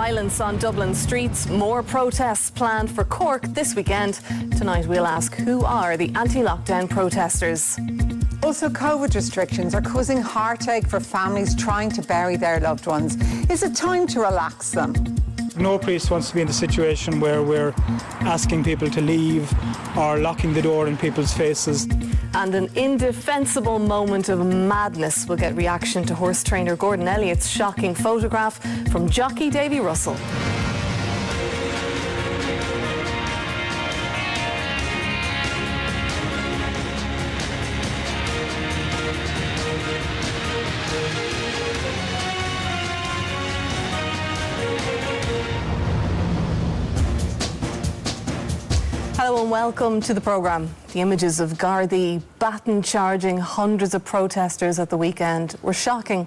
Violence on Dublin streets, more protests planned for Cork this weekend. Tonight we'll ask, who are the anti-lockdown protesters? Also, COVID restrictions are causing heartache for families trying to bury their loved ones. Is it time to relax them? No priest wants to be in the situation where we're asking people to leave or locking the door in people's faces. And an indefensible moment of madness will get reaction to horse trainer Gordon Elliott's shocking photograph from jockey Davy Russell. Hello and welcome to the programme. The images of Gardaí baton charging hundreds of protesters at the weekend were shocking.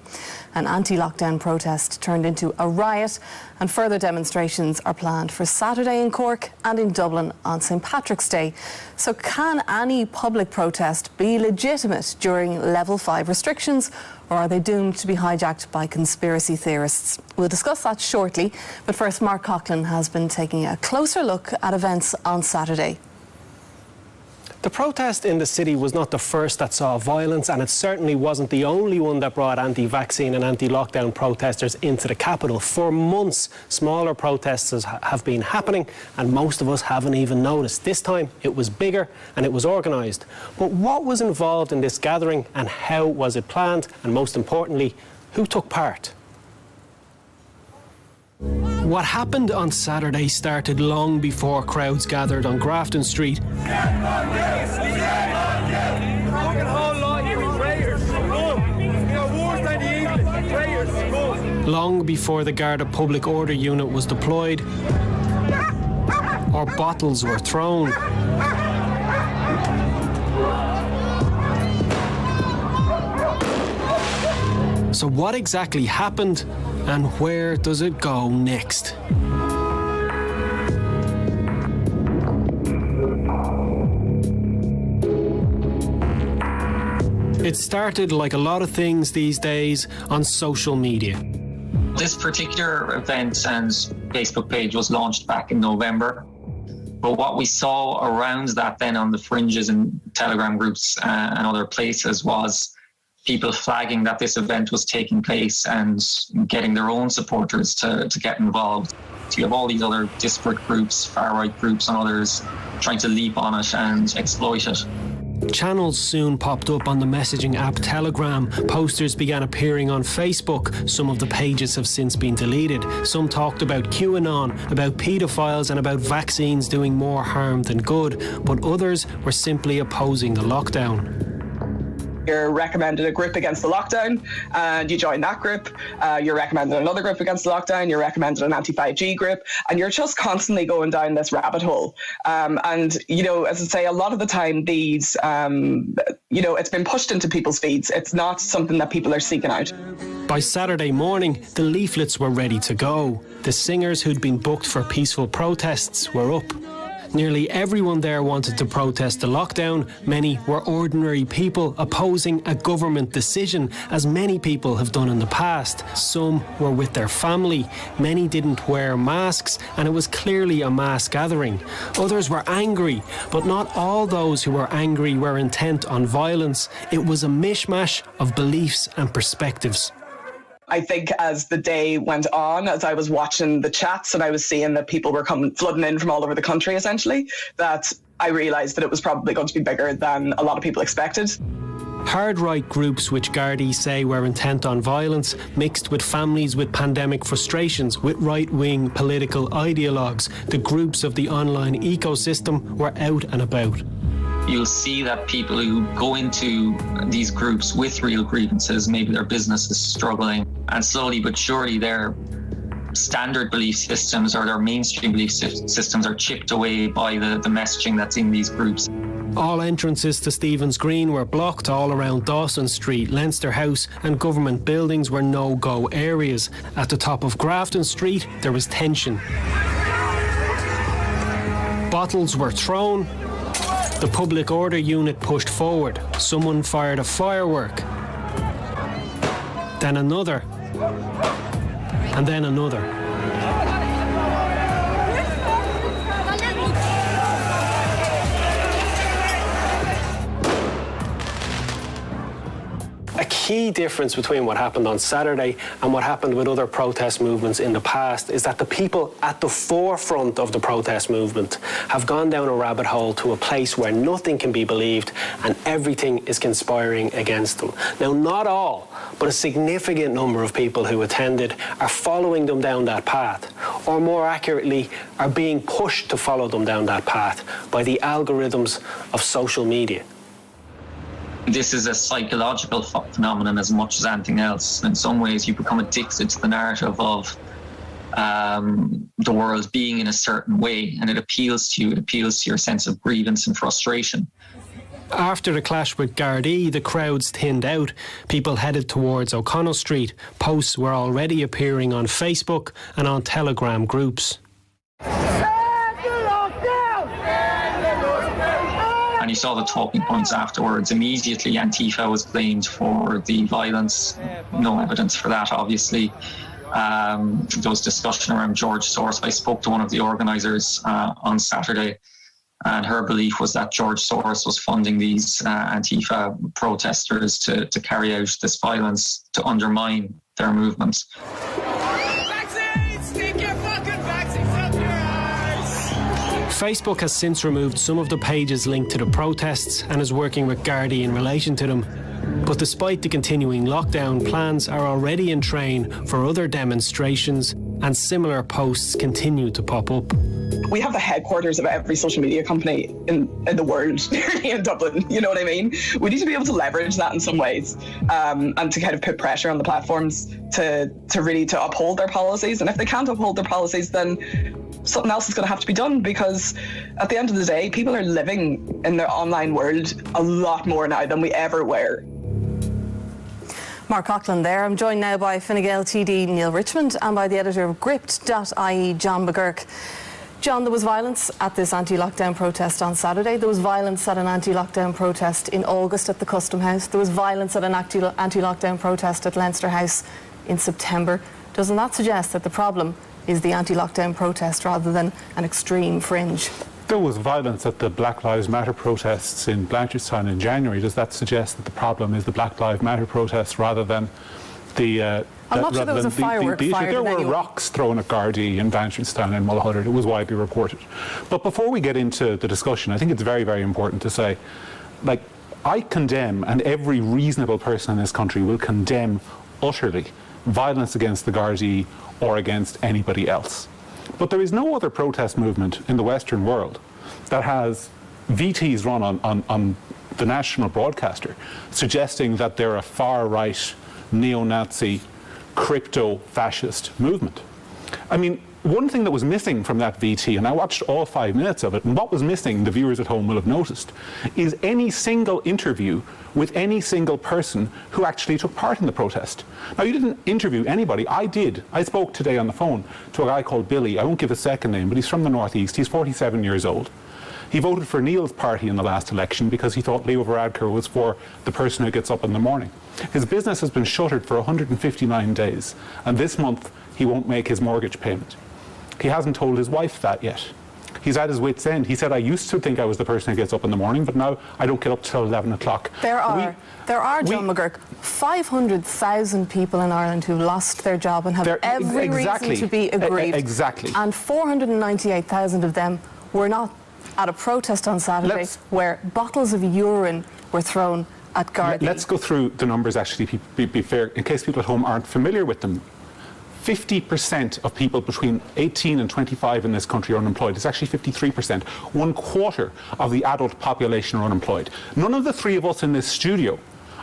An anti-lockdown protest turned into a riot, and further demonstrations are planned for Saturday in Cork and in Dublin on St Patrick's Day. So can any public protest be legitimate during level 5 restrictions, or are they doomed to be hijacked by conspiracy theorists? We'll discuss that shortly, but first Mark Coughlin has been taking a closer look at events on Saturday. The protest in the city was not the first that saw violence, and it certainly wasn't the only one that brought anti-vaccine and anti-lockdown protesters into the capital. For months, smaller protests have been happening, and most of us haven't even noticed. This time, it was bigger and it was organised. But what was involved in this gathering, and how was it planned? And most importantly, who took part? What happened on Saturday started long before crowds gathered on Grafton Street. Long before the Garda Public Order Unit was deployed or bottles were thrown. So what exactly happened, and where does it go next? It started, like a lot of things these days, on social media. This particular event and Facebook page was launched back in November. But what we saw around that then on the fringes and Telegram groups and other places was people flagging that this event was taking place and getting their own supporters to get involved. So you have all these other disparate groups, far-right groups and others trying to leap on it and exploit it. Channels soon popped up on the messaging app Telegram. Posters began appearing on Facebook. Some of the pages have since been deleted. Some talked about QAnon, about paedophiles and about vaccines doing more harm than good. But others were simply opposing the lockdown. You're recommended a group against the lockdown and you join that group. You're recommended another group against the lockdown. You're recommended an anti-5G group, and you're just constantly going down this rabbit hole. And, you know, as I say, a lot of the time these, you know, it's been pushed into people's feeds. It's not something that people are seeking out. By Saturday morning, the leaflets were ready to go. The singers who'd been booked for peaceful protests were up. Nearly everyone there wanted to protest the lockdown. Many were ordinary people opposing a government decision, as many people have done in the past. Some were with their family. Many didn't wear masks, and it was clearly a mass gathering. Others were angry, but not all those who were angry were intent on violence. It was a mishmash of beliefs and perspectives. I think as the day went on, as I was watching the chats and I was seeing that people were flooding in from all over the country, essentially, that I realised that it was probably going to be bigger than a lot of people expected. Hard-right groups which Gardaí say were intent on violence mixed with families with pandemic frustrations, with right-wing political ideologues. The groups of the online ecosystem were out and about. You'll see that people who go into these groups with real grievances, maybe their business is struggling, and slowly but surely their standard belief systems or their mainstream belief systems are chipped away by the messaging that's in these groups. All entrances to Stephen's Green were blocked all around Dawson Street. Leinster House and government buildings were no-go areas. At the top of Grafton Street, there was tension. Bottles were thrown. The Public Order Unit pushed forward. Someone fired a firework. Then another. And then another. key difference between what happened on Saturday and what happened with other protest movements in the past is that the people at the forefront of the protest movement have gone down a rabbit hole to a place where nothing can be believed and everything is conspiring against them. Now, not all, but a significant number of people who attended are following them down that path, or more accurately, are being pushed to follow them down that path by the algorithms of social media. This is a psychological phenomenon as much as anything else. In some ways, you become addicted to the narrative of the world being in a certain way, and it appeals to you. It appeals to your sense of grievance and frustration. After the clash with Gardaí, the crowds thinned out. People headed towards O'Connell Street. Posts were already appearing on Facebook and on Telegram groups. And you saw the talking points afterwards. Immediately, Antifa was blamed for the violence. No evidence for that, obviously. There was discussion around George Soros. I spoke to one of the organisers on Saturday, and her belief was that George Soros was funding these Antifa protesters to carry out this violence to undermine their movements. Facebook has since removed some of the pages linked to the protests and is working with Gardaí in relation to them. But despite the continuing lockdown, plans are already in train for other demonstrations, and similar posts continue to pop up. We have the headquarters of every social media company in the world nearly in Dublin, you know what I mean? We need to be able to leverage that in some ways, and to kind of put pressure on the platforms to really uphold their policies. And if they can't uphold their policies, then something else is going to have to be done, because at the end of the day, people are living in their online world a lot more now than we ever were. Mark Coughlin there. I'm joined now by Fine Gael TD Neil Richmond and by the editor of Gript.ie, John McGurk. John, there was violence at this anti-lockdown protest on Saturday. There was violence at an anti-lockdown protest in August at the Custom House. There was violence at an anti-lockdown protest at Leinster House in September. Doesn't that suggest that the problem is the anti-lockdown protest rather than an extreme fringe? There was violence at the Black Lives Matter protests in Blanchardstown in January. Does that suggest that the problem is the Black Lives Matter protests rather than the... I'm not sure there was a firework fired. There were rocks thrown at Gardaí in Blanchardstown and Mulhuddard. It was widely reported. But before we get into the discussion, I think it's very, very important to say, like, I condemn, and every reasonable person in this country will condemn utterly, violence against the Gardaí or against anybody else. But there is no other protest movement in the Western world that has VTs run on the national broadcaster suggesting that they're a far-right, neo-Nazi, crypto-fascist movement. I mean, one thing that was missing from that VT, and I watched all 5 minutes of it, and what was missing, the viewers at home will have noticed, is any single interview with any single person who actually took part in the protest. Now, you didn't interview anybody. I did. I spoke today on the phone to a guy called Billy. I won't give his second name, but he's from the Northeast. He's 47 years old. He voted for Neil's party in the last election because he thought Leo Varadkar was for the person who gets up in the morning. His business has been shuttered for 159 days, and this month he won't make his mortgage payment. He hasn't told his wife that yet. He's at his wit's end. He said, I used to think I was the person who gets up in the morning, but now I don't get up till 11 o'clock. There are, John McGurk, 500,000 people in Ireland who've lost their job and have every reason to be aggrieved. Exactly. And 498,000 of them were not at a protest on Saturday where bottles of urine were thrown at Gardaí. Let's go through the numbers, actually, be fair, in case people at home aren't familiar with them. 50% of people between 18 and 25 in this country are unemployed. It's actually 53%. 1/4 of the adult population are unemployed. None of the three of us in this studio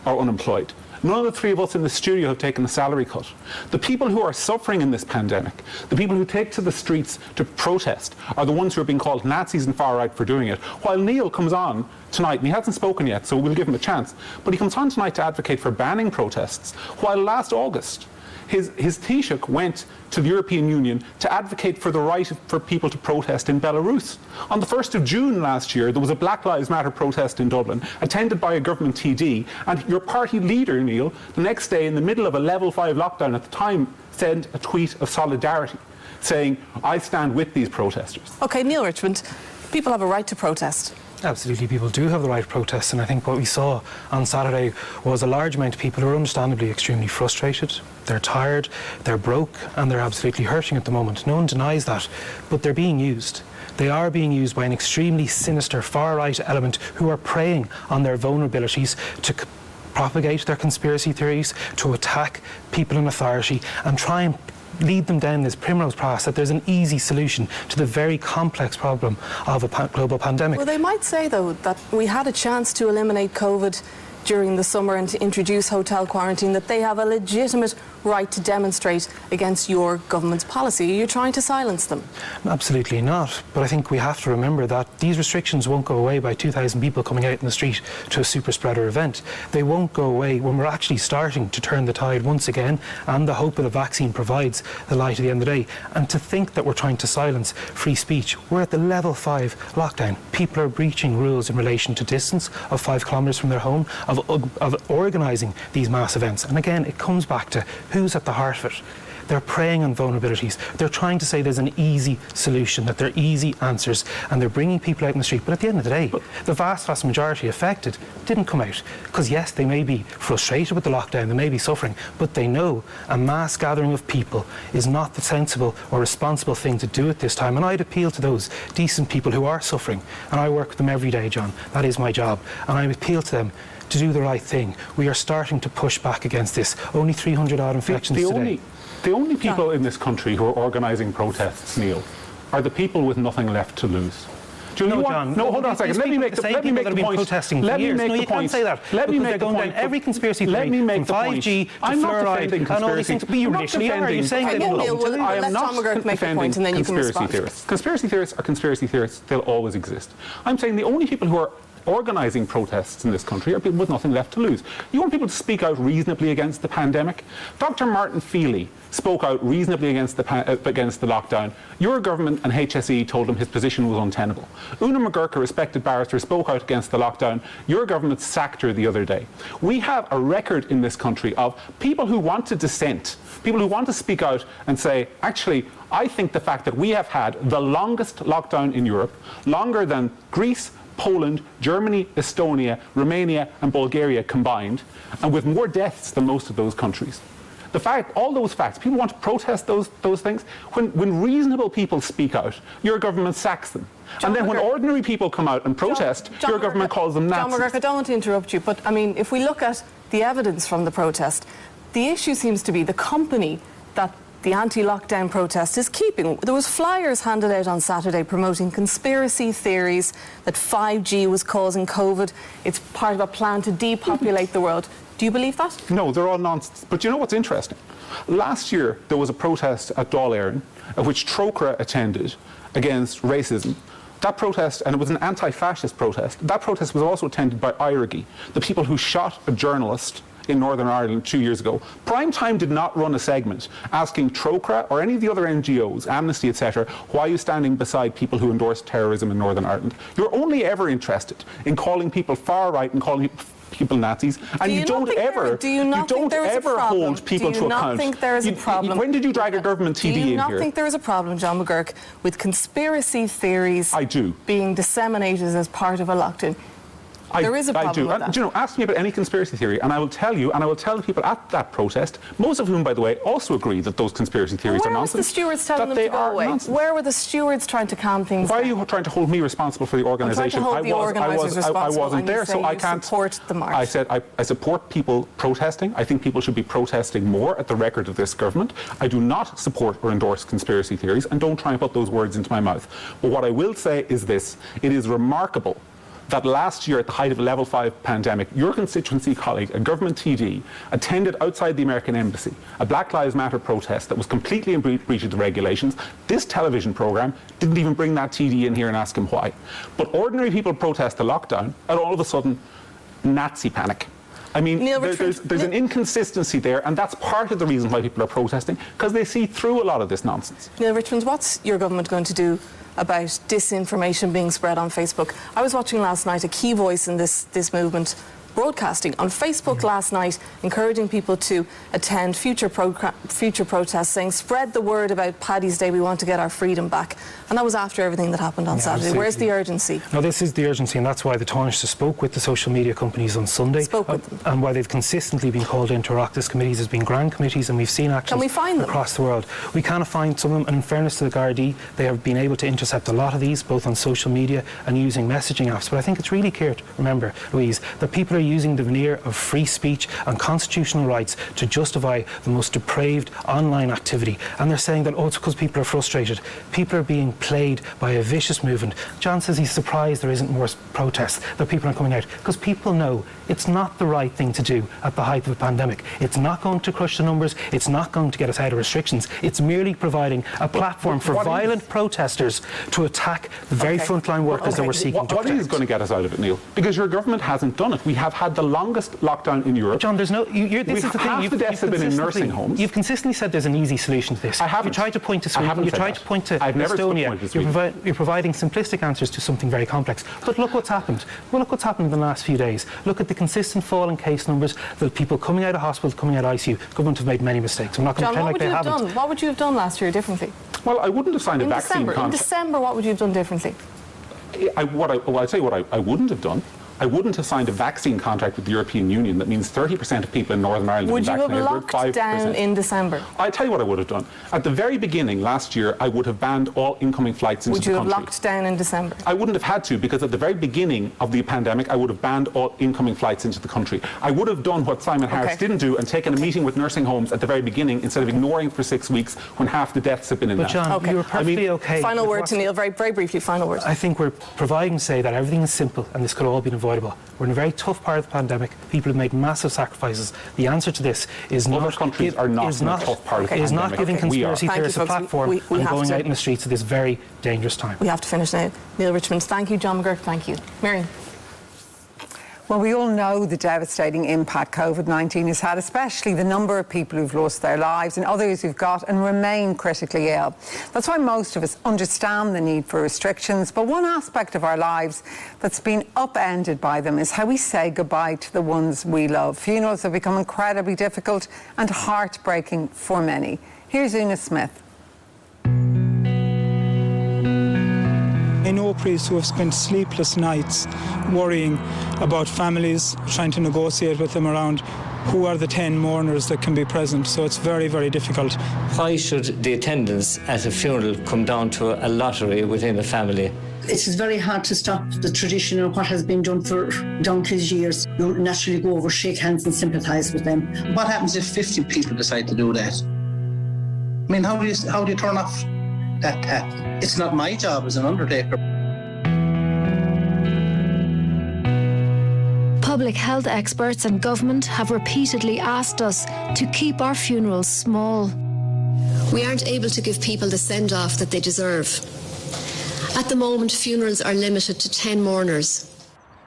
are unemployed. None of the three of us in the studio have taken a salary cut. The people who are suffering in this pandemic, the people who take to the streets to protest, are the ones who are being called Nazis and far-right for doing it. While Neil comes on tonight, and he hasn't spoken yet, so we'll give him a chance, but he comes on tonight to advocate for banning protests, while last August, his Taoiseach went to the European Union to advocate for the right for people to protest in Belarus. On the 1st of June last year, there was a Black Lives Matter protest in Dublin, attended by a government TD, and your party leader, Neil, the next day, in the middle of a level 5 lockdown at the time, sent a tweet of solidarity, saying, I stand with these protesters. OK, Neil Richmond, people have a right to protest. Absolutely, people do have the right to protest, and I think what we saw on Saturday was a large amount of people who are understandably extremely frustrated. They're tired, they're broke, and they're absolutely hurting at the moment. No one denies that, but they're being used. They are being used by an extremely sinister far-right element who are preying on their vulnerabilities to propagate their conspiracy theories, to attack people in authority, and try and lead them down this primrose path that there's an easy solution to the very complex problem of a global pandemic. Well, they might say, though, that we had a chance to eliminate COVID during the summer and to introduce hotel quarantine, that they have a legitimate right to demonstrate against your government's policy. Are you trying to silence them? Absolutely not. But I think we have to remember that these restrictions won't go away by 2,000 people coming out in the street to a super spreader event. They won't go away when we're actually starting to turn the tide once again, and the hope of the vaccine provides the light at the end of the day. And to think that we're trying to silence free speech, we're at the level 5 lockdown. People are breaching rules in relation to distance of 5 kilometres from their home, of organising these mass events. And again, it comes back to who's at the heart of it. They're preying on vulnerabilities. They're trying to say there's an easy solution, that they're easy answers, and they're bringing people out in the street. But at the end of the day, the vast majority affected didn't come out. Because yes, they may be frustrated with the lockdown, they may be suffering, but they know a mass gathering of people is not the sensible or responsible thing to do at this time. And I'd appeal to those decent people who are suffering. And I work with them every day, John. That is my job. And I appeal to them to do the right thing. We are starting to push back against this. Only 300 odd infections today. The only people in this country who are organising protests, Neil, are the people with nothing left to lose. John. No, hold on a second. Let me make the point. Let me make the point. Can't say that. Let me make the point. point. Every conspiracy theory, Let me make from the point. 5G to I'm not fluoride defending and all these things. But you literally are. You're saying they Neil, belong to we'll I am let Tom not McGurk make the point and then you can conspiracy respond. theorists. Conspiracy theorists are conspiracy theorists. They'll always exist. I'm saying the only people who are organising protests in this country are people with nothing left to lose. You want people to speak out reasonably against the pandemic? Dr. Martin Feely spoke out reasonably against the lockdown. Your government and HSE told him his position was untenable. Una McGurk, a respected barrister, spoke out against the lockdown. Your government sacked her the other day. We have a record in this country of people who want to dissent, people who want to speak out and say, actually, I think the fact that we have had the longest lockdown in Europe, longer than Greece, Poland, Germany, Estonia, Romania and Bulgaria combined, and with more deaths than most of those countries. The fact, all those facts, people want to protest those things. When reasonable people speak out, your government sacks them. And then when ordinary people come out and protest, your government calls them Nazis. John McGurk, I don't want to interrupt you, but I mean, if we look at the evidence from the protest, the issue seems to be the company that the anti-lockdown protest is keeping. There was flyers handed out on Saturday promoting conspiracy theories that 5G was causing COVID. It's part of a plan to depopulate the world. Do you believe that? No, they're all nonsense. But you know what's interesting? Last year, there was a protest at Dáil Éireann, at which Trócaire attended, against racism. That protest, and it was an anti-fascist protest, that protest was also attended by IRIGI, the people who shot a journalist in Northern Ireland 2 years ago. Prime Time did not run a segment asking Trócaire or any of the other NGOs, Amnesty, etc., why are you standing beside people who endorse terrorism in Northern Ireland? You're only ever interested in calling people far right and calling people Nazis, and you don't ever hold people to account. Do you not think there is a problem? When did you drag a government TD in here? Do you not think there is a problem, John McGurk, with conspiracy theories being disseminated as part of a lockdown? There is a problem with that. You know, ask me about any conspiracy theory, and I will tell you, and I will tell the people at that protest, most of whom, by the way, also agree that those conspiracy theories are nonsense. Where was the stewards telling them to go away? Where were the stewards trying to calm things down? Why are you trying to hold me responsible for the organisation? I wasn't there, so I can't support the march. I said I support people protesting. I think people should be protesting more at the record of this government. I do not support or endorse conspiracy theories, and don't try and put those words into my mouth. But what I will say is this: it is remarkable that last year, at the height of a level 5 pandemic, your constituency colleague, a government TD, attended outside the American embassy a Black Lives Matter protest that was completely in breach of the regulations. This television programme didn't even bring that TD in here and ask him why. But ordinary people protest the lockdown, and all of a sudden, Nazi panic. I mean, there's an inconsistency there, and that's part of the reason why people are protesting, because they see through a lot of this nonsense. Neil Richmond, what's your government going to do about disinformation being spread on Facebook? I was watching last night. A key voice in this movement broadcasting on Facebook last night, encouraging people to attend future protests, saying, spread the word about Paddy's Day, we want to get our freedom back. And that was after everything that happened on Saturday. Absolutely. Where's the urgency? No, this is the urgency, and that's why the Taoiseach spoke with the social media companies on Sunday. Spoke with them. And why they've consistently been called into Oireachtas committees. There's been grand committees, and we've seen actions Can we find them? across the world. We can find some of them, and in fairness to the Gardaí, they have been able to intercept a lot of these, both on social media and using messaging apps. But I think it's really clear to remember, Louise, that people are using the veneer of free speech and constitutional rights to justify the most depraved online activity. And they're saying that, oh, it's because people are frustrated. People are being played by a vicious movement. John says he's surprised there isn't more protests, that people are coming out, because people know it's not the right thing to do at the height of a pandemic. It's not going to crush the numbers. It's not going to get us out of restrictions. It's merely providing a platform for violent protesters to attack the very frontline workers that we're seeking to protect. What is going to get us out of it, Neil? Because your government hasn't done it. We have had the longest lockdown in Europe. John, there's no... this is the thing. Half the deaths have been in nursing homes. You've consistently said there's an easy solution to this. I haven't. You tried to point to Sweden. You tried to point to I've never Estonia. pointed to Sweden. You're providing simplistic answers to something very complex. But look what's happened. Well, look what's happened in the last few days. Look at the consistent fall in case numbers, the people coming out of hospital, coming out of ICU. Government have made many mistakes. I'm not going to pretend like they haven't. What would you have done last year differently? Well, I wouldn't have signed a vaccine contract. In December, what would you have done differently? I'll tell you what I wouldn't have done. I wouldn't have signed a vaccine contract with the European Union that means 30% of people in Northern Ireland would have been vaccinated. Would you have locked down in December? I'll tell you what I would have done. At the very beginning last year, I would have banned all incoming flights into the country. Would you have locked down in December? I wouldn't have had to, because at the very beginning of the pandemic, I would have banned all incoming flights into the country. I would have done what Simon Harris didn't do and taken a meeting with nursing homes at the very beginning instead of ignoring for 6 weeks when half the deaths have been in that. But John, you were perfectly okay. Final word to Neil, very briefly, final word. I think we're providing to say that everything is simple and this could all have been avoidable. We're in a very tough part of the pandemic. People have made massive sacrifices. The answer to this is Other countries are not in a tough part of the pandemic. Is not giving conspiracy theorists a platform we and going out in the streets at this very dangerous time. We have to finish now. Neil Richmond, thank you. John McGurk, thank you. Miriam. Well, we all know the devastating impact COVID-19 has had, especially the number of people who've lost their lives and others who've got and remain critically ill. That's why most of us understand the need for restrictions, but one aspect of our lives that's been upended by them is how we say goodbye to the ones we love. Funerals have become incredibly difficult and heartbreaking for many. Here's Una Smith. I know priests who have spent sleepless nights worrying about families, trying to negotiate with them around who are the 10 mourners that can be present. So it's very, very difficult. Why should the attendance at a funeral come down to a lottery within a family? It is very hard to stop the tradition of what has been done for donkey's years. You naturally go over, shake hands and sympathise with them. What happens if 50 people decide to do that? I mean, how do you turn off that tap? It's not my job as an undertaker. Public health experts and government have repeatedly asked us to keep our funerals small. We aren't able to give people the send-off that they deserve. At the moment, funerals are limited to 10 mourners.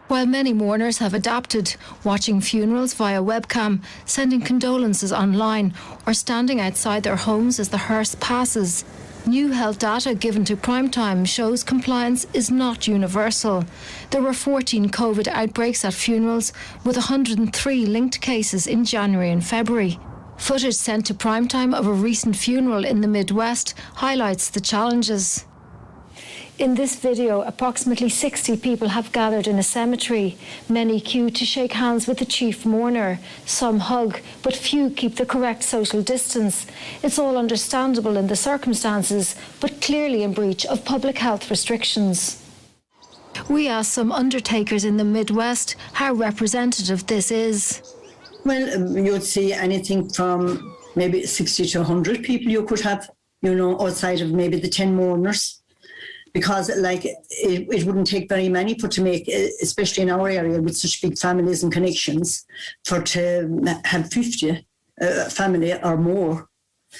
While many mourners have adapted, watching funerals via webcam, sending condolences online, or standing outside their homes as the hearse passes, new health data given to Primetime shows compliance is not universal. There were 14 COVID outbreaks at funerals, with 103 linked cases in January and February. Footage sent to Primetime of a recent funeral in the Midwest highlights the challenges. In this video, approximately 60 people have gathered in a cemetery. Many queue to shake hands with the chief mourner. Some hug, but few keep the correct social distance. It's all understandable in the circumstances, but clearly in breach of public health restrictions. We asked some undertakers in the Midwest how representative this is. Well, you'd see anything from maybe 60 to 100 people you could have, outside of maybe the 10 mourners. Because it wouldn't take very many to make, especially in our area with such big families and connections, to have 50 family or more.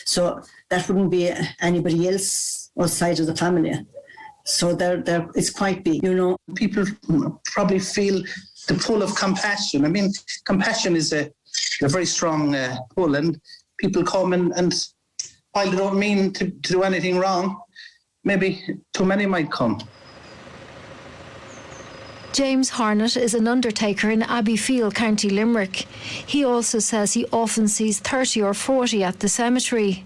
So that wouldn't be anybody else outside of the family. So it's quite big, People probably feel the pull of compassion. I mean, compassion is a very strong pull, and people come and while they don't mean to do anything wrong, maybe too many might come. James Harnett is an undertaker in Abbeyfield, County Limerick. He also says he often sees 30 or 40 at the cemetery.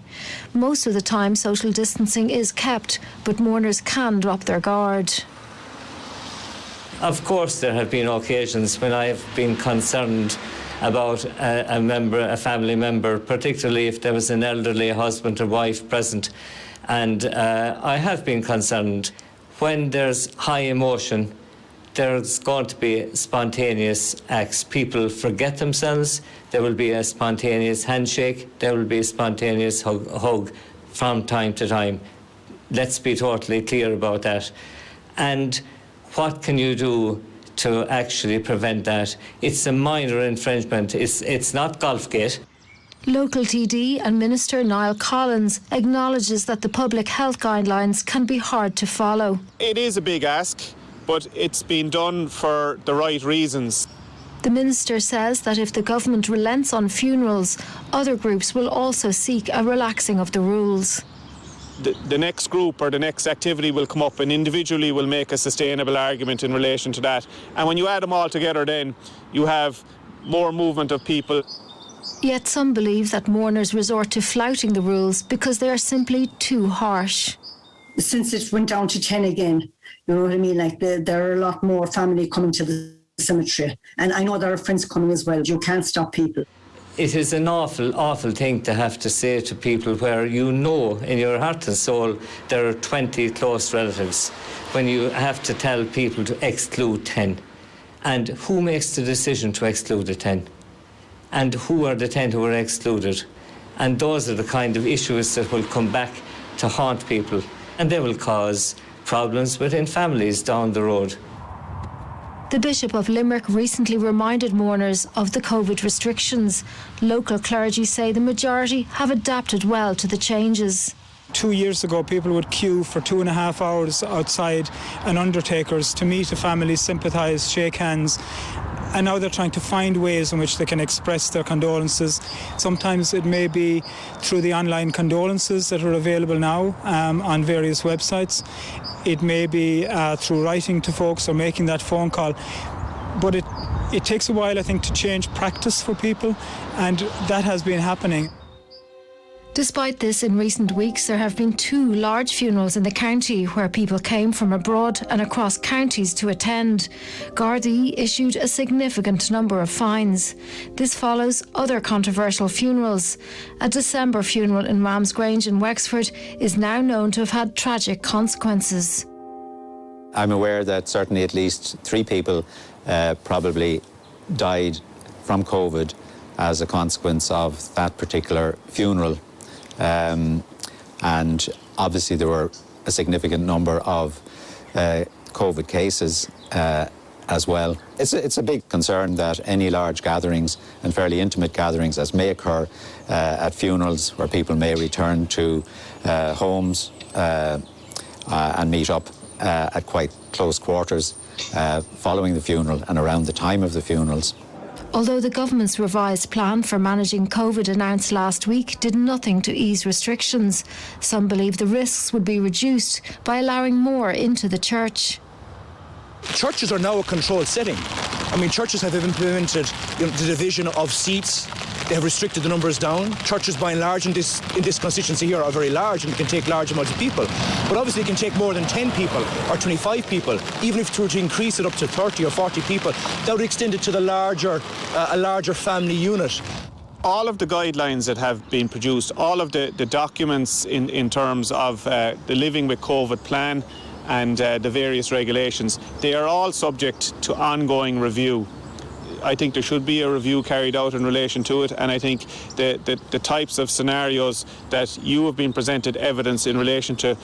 Most of the time social distancing is kept, but mourners can drop their guard. Of course, there have been occasions when I have been concerned about a family member, particularly if there was an elderly husband or wife present. And I have been concerned when there's high emotion. There's going to be spontaneous acts. People forget themselves. There will be a spontaneous handshake. There will be a spontaneous hug from time to time. Let's be totally clear about that. And what can you do to actually prevent that? It's a minor infringement. It's not Golfgate. Local TD and Minister Niall Collins acknowledges that the public health guidelines can be hard to follow. It is a big ask, but it's been done for the right reasons. The Minister says that if the government relents on funerals, other groups will also seek a relaxing of the rules. The next group or the next activity will come up and individually will make a sustainable argument in relation to that. And when you add them all together, then you have more movement of people. Yet some believe that mourners resort to flouting the rules because they are simply too harsh. Since it went down to 10 again, you know what I mean? Like there are a lot more family coming to the cemetery. And I know there are friends coming as well. You can't stop people. It is an awful, awful thing to have to say to people where you know in your heart and soul there are 20 close relatives, when you have to tell people to exclude 10. And who makes the decision to exclude the 10? And who are the 10 who are excluded? And those are the kind of issues that will come back to haunt people, and they will cause problems within families down the road. The Bishop of Limerick recently reminded mourners of the COVID restrictions. Local clergy say the majority have adapted well to the changes. 2 years ago, people would queue for 2.5 hours outside an undertaker's to meet a family, sympathise, shake hands. And now they're trying to find ways in which they can express their condolences. Sometimes it may be through the online condolences that are available now on various websites. It may be through writing to folks or making that phone call. But it takes a while, I think, to change practice for people, and that has been happening. Despite this, in recent weeks there have been 2 large funerals in the county where people came from abroad and across counties to attend. Gardaí issued a significant number of fines. This follows other controversial funerals. A December funeral in Ramsgrange in Wexford is now known to have had tragic consequences. I'm aware that certainly at least 3 people probably died from COVID as a consequence of that particular funeral. And obviously there were a significant number of COVID cases as well. It's a big concern that any large gatherings and fairly intimate gatherings as may occur at funerals, where people may return to homes and meet up at quite close quarters following the funeral and around the time of the funerals. Although the government's revised plan for managing COVID announced last week did nothing to ease restrictions, some believe the risks would be reduced by allowing more into the church. Churches are now a controlled setting. I mean, churches have implemented the division of seats. They have restricted the numbers down. Churches, by and large, in this constituency here are very large and can take large amounts of people. But obviously it can take more than 10 people or 25 people. Even if it were to increase it up to 30 or 40 people, that would extend it to a larger family unit. All of the guidelines that have been produced, all of the documents in terms of the Living with COVID plan and the various regulations, they are all subject to ongoing review. I think there should be a review carried out in relation to it, and I think the types of scenarios that you have been presented evidence in relation to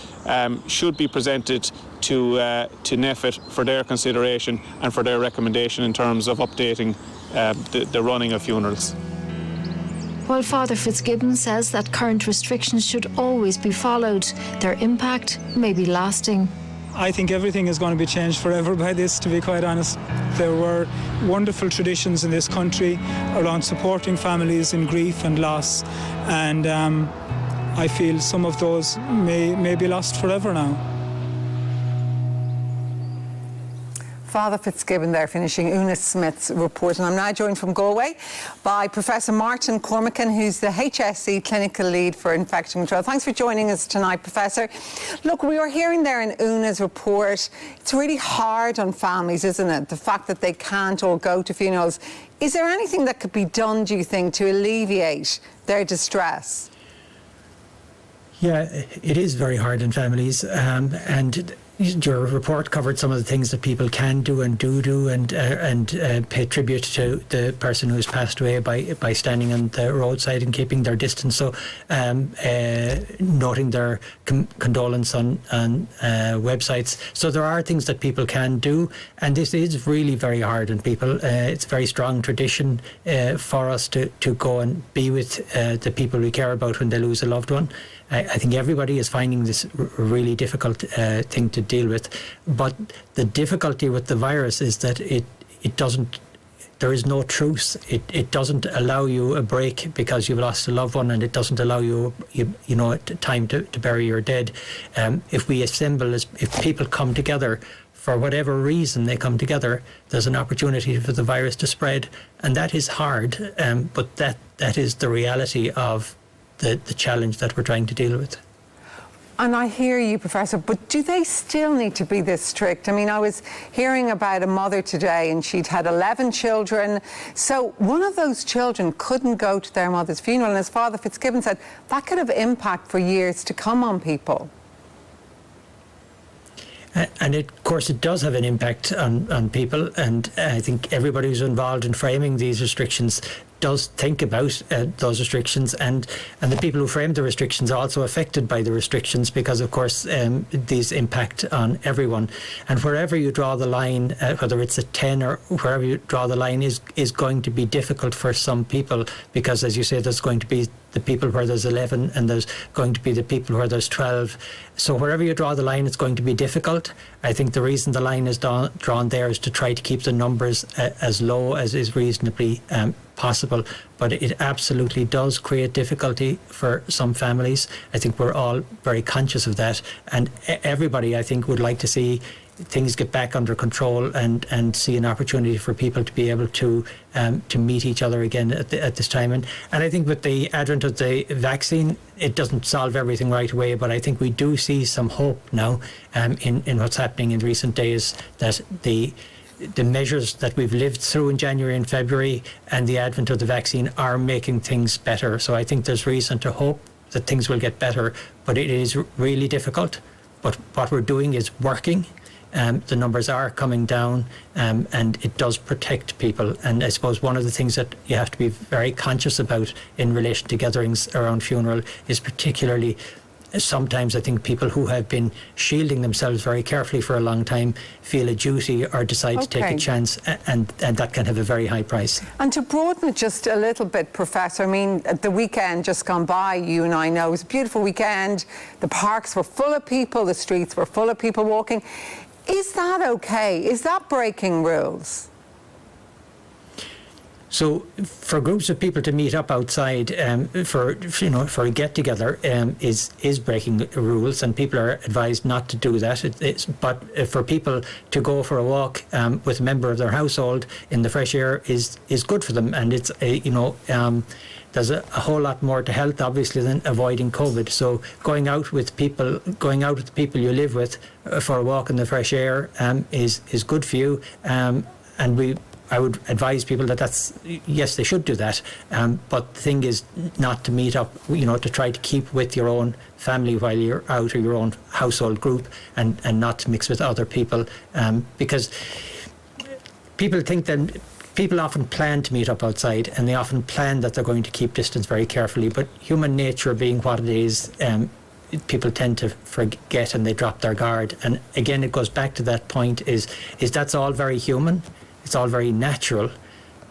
should be presented to NPHET for their consideration and for their recommendation in terms of updating the running of funerals. While Father Fitzgibbon says that current restrictions should always be followed, their impact may be lasting. I think everything is going to be changed forever by this, to be quite honest. There were wonderful traditions in this country around supporting families in grief and loss, and I feel some of those may be lost forever now. Father Fitzgibbon there finishing Una Smith's report. And I'm now joined from Galway by Professor Martin Cormacan, who's the HSE Clinical Lead for Infection Control. Thanks for joining us tonight, Professor. Look, we were hearing there in Una's report, it's really hard on families, isn't it? The fact that they can't all go to funerals. Is there anything that could be done, do you think, to alleviate their distress? Yeah, it is very hard on families, and your report covered some of the things that people can do and do and pay tribute to the person who has passed away by standing on the roadside and keeping their distance. So noting their condolence on websites. So there are things that people can do, and this is really very hard on people. It's a very strong tradition for us to go and be with the people we care about when they lose a loved one. I think everybody is finding this a really difficult thing to deal with. But the difficulty with the virus is that it doesn't, there is no truce. It doesn't allow you a break because you've lost a loved one, and it doesn't allow you time to bury your dead. If we assemble, if people come together, for whatever reason they come together, there's an opportunity for the virus to spread. And that is hard, but that is the reality of the challenge that we're trying to deal with. And I hear you, Professor, but do they still need to be this strict? I mean, I was hearing about a mother today, and she'd had 11 children. So one of those children couldn't go to their mother's funeral. And as Father Fitzgibbon said, that could have impact for years to come on people. And of course, it does have an impact on people. And I think everybody who's involved in framing these restrictions does think about those restrictions, and the people who frame the restrictions are also affected by the restrictions because, of course, these impact on everyone. And wherever you draw the line, whether it's at 10 or wherever you draw the line, is going to be difficult for some people because, as you say, there's going to be the people where there's 11 and there's going to be the people where there's 12. So wherever you draw the line, it's going to be difficult. I think the reason the line is drawn there is to try to keep the numbers as low as is reasonably possible, but it absolutely does create difficulty for some families. I think we're all very conscious of that, and everybody, I think, would like to see things get back under control and see an opportunity for people to be able to meet each other again at this time. And I think with the advent of the vaccine, it doesn't solve everything right away, but I think we do see some hope now in what's happening in recent days, that the measures that we've lived through in January and February and the advent of the vaccine are making things better. So I think there's reason to hope that things will get better, but it is really difficult. But what we're doing is working. The numbers are coming down, and it does protect people. And I suppose one of the things that you have to be very conscious about in relation to gatherings around funeral is particularly sometimes I think people who have been shielding themselves very carefully for a long time feel a duty or decide to take a chance, and that can have a very high price. And to broaden it just a little bit, Professor, I mean, the weekend just gone by, you and I know, it was a beautiful weekend. The parks were full of people, the streets were full of people walking. Is that okay? Is that breaking rules? So for groups of people to meet up outside for a get together is breaking rules, and people are advised not to do that. But for people to go for a walk with a member of their household in the fresh air is good for them, and it's there's a whole lot more to health obviously than avoiding COVID. So going out with the people you live with for a walk in the fresh air is good for you, I would advise people yes, they should do that. But the thing is not to meet up, to try to keep with your own family while you're out, or your own household group, and not to mix with other people. Because people often plan to meet up outside, and they often plan that they're going to keep distance very carefully. But human nature being what it is, people tend to forget and they drop their guard. And again, it goes back to that point is that's all very human. It's all very natural,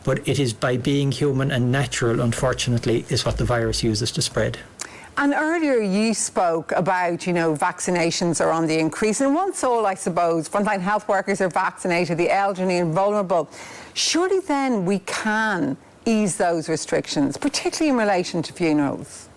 but it is by being human and natural, unfortunately, is what the virus uses to spread. And earlier you spoke about, vaccinations are on the increase. And once all, I suppose, frontline health workers are vaccinated, the elderly and vulnerable, surely then we can ease those restrictions, particularly in relation to funerals.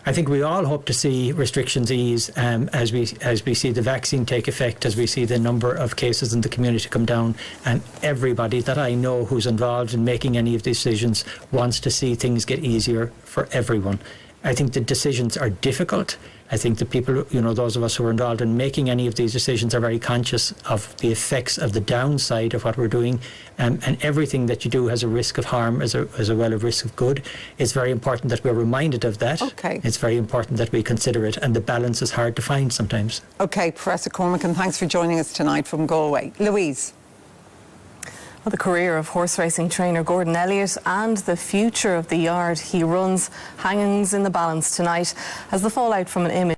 I think we all hope to see restrictions ease as we see the vaccine take effect, as we see the number of cases in the community come down, and everybody that I know who's involved in making any of these decisions wants to see things get easier for everyone. I think the decisions are difficult. I think the people, those of us who are involved in making any of these decisions are very conscious of the effects of the downside of what we're doing, and everything that you do has a risk of harm as well as a risk of good. It's very important that we're reminded of that. Okay. It's very important that we consider it, and the balance is hard to find sometimes. Okay, Professor Cormack, and thanks for joining us tonight from Galway. Louise. Well, the career of horse racing trainer Gordon Elliott and the future of the yard he runs hangs in the balance tonight as the fallout from an image